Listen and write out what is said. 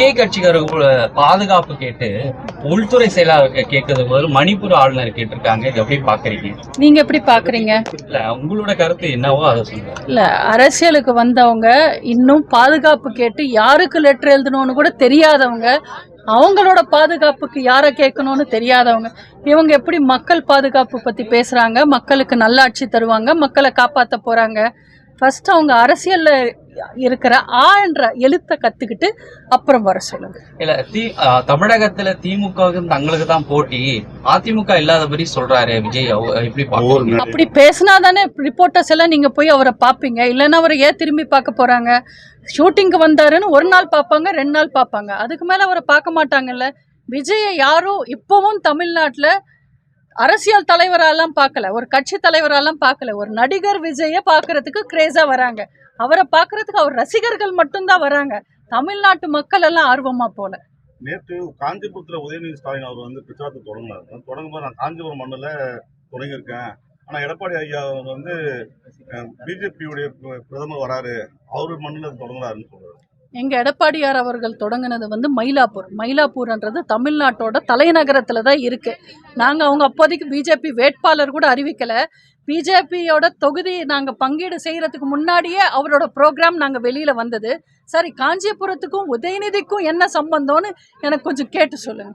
விஜய் கட்சிக்காரர்கள் பாதுகாப்பு கேட்டு உள்துறை செயலாளர் கேட்கறது போது மணிப்பூர் ஆளுநர் கேட்டிருக்காங்க. இது எப்படி பாக்குறீங்க? நீங்க எப்படி பாக்குறீங்க? இல்ல உங்களோட கருத்து என்னவோ அதை சொல்லுங்க. இல்ல, அரசியலுக்கு வந்தவங்க இன்னும் பாதுகாப்பு கேட்டு யாருக்கு லெட்டர் எழுதணும்னு கூட தெரியாதவங்க, அவங்களோட பாதுகாப்புக்கு யாரை கேட்கணும்னு தெரியாதவங்க, இவங்க எப்படி மக்கள் பாதுகாப்பு பத்தி பேசுறாங்க? மக்களுக்கு நல்லாட்சி தருவாங்க, மக்களை காப்பாற்ற போறாங்க. ஃபர்ஸ்ட் அவங்க அரசியல்ல இருக்கிற ஆ என்ற எழுத்தை கத்துக்கிட்டு அப்புறம் வர சொல்லுங்க. இல்ல தமிழகத்துல திமுக தங்களுக்கு தான் போட்டி, அதிமுக இல்லாதபடி சொல்றாரு விஜய். எப்படி பாக்குறீங்க? அப்படி பேசினாதானே ரிப்போர்ட்டர்ஸ் எல்லாம் நீங்க போய் அவரை பாப்பீங்க. இல்லைன்னா அவரை ஏன் திரும்பி பார்க்க போறாங்க? ஷூட்டிங்க்கு வந்தாருன்னு ஒரு நாள் பார்ப்பாங்க, 2 நாள் பார்ப்பாங்க, அதுக்கு மேல அவரை பார்க்க மாட்டாங்கல்ல. விஜயை யாரும் இப்பவும் தமிழ்நாட்டில் அரசியல் தலைவரெல்லாம் பார்க்கல, ஒரு கட்சி தலைவரெல்லாம் பார்க்கல, ஒரு நடிகர் விஜயை பார்க்கறதுக்கு கிரேஸா வராங்க. அவரை பார்க்கறதுக்கு அவர் ரசிகர்கள் மட்டும்தான் வராங்க. தமிழ்நாட்டு மக்கள் எல்லாம் ஆர்வமா போல. நேற்று காஞ்சிபுரத்தில் உதயநிதி ஸ்டாலின் அவர் வந்து பிரச்சாரத்தை தொடங்கும்போது நான் காஞ்சிபுரம் மண்ணில் தொடங்கியிருக்கேன், ஆனால் எடப்பாடி ஐயா வந்து பிஜேபியுடைய பிரதமர் வராரு, அவரு மண்ணில் தொடங்குறாருன்னு சொல்றாரு. எங்க எடப்பாடியார் அவர்கள் தொடங்கினது வந்து மயிலாப்பூர்ன்றது தமிழ்நாட்டோட தலைநகரத்துல தான் இருக்கு. நாங்க அவங்க அப்போதைக்கு பிஜேபி வேட்பாளர் கூட அறிவிக்கல. பிஜேபியோட தொகுதி நாங்க பங்கீடு செய்யறதுக்கு முன்னாடியே அவரோட ப்ரோக்ராம் நாங்க வெளியில வந்தது. சரி, காஞ்சிபுரத்துக்கும் உதயநிதிக்கும் என்ன சம்பந்தம்னு எனக்கு கொஞ்சம் கேட்டு சொல்லுங்க.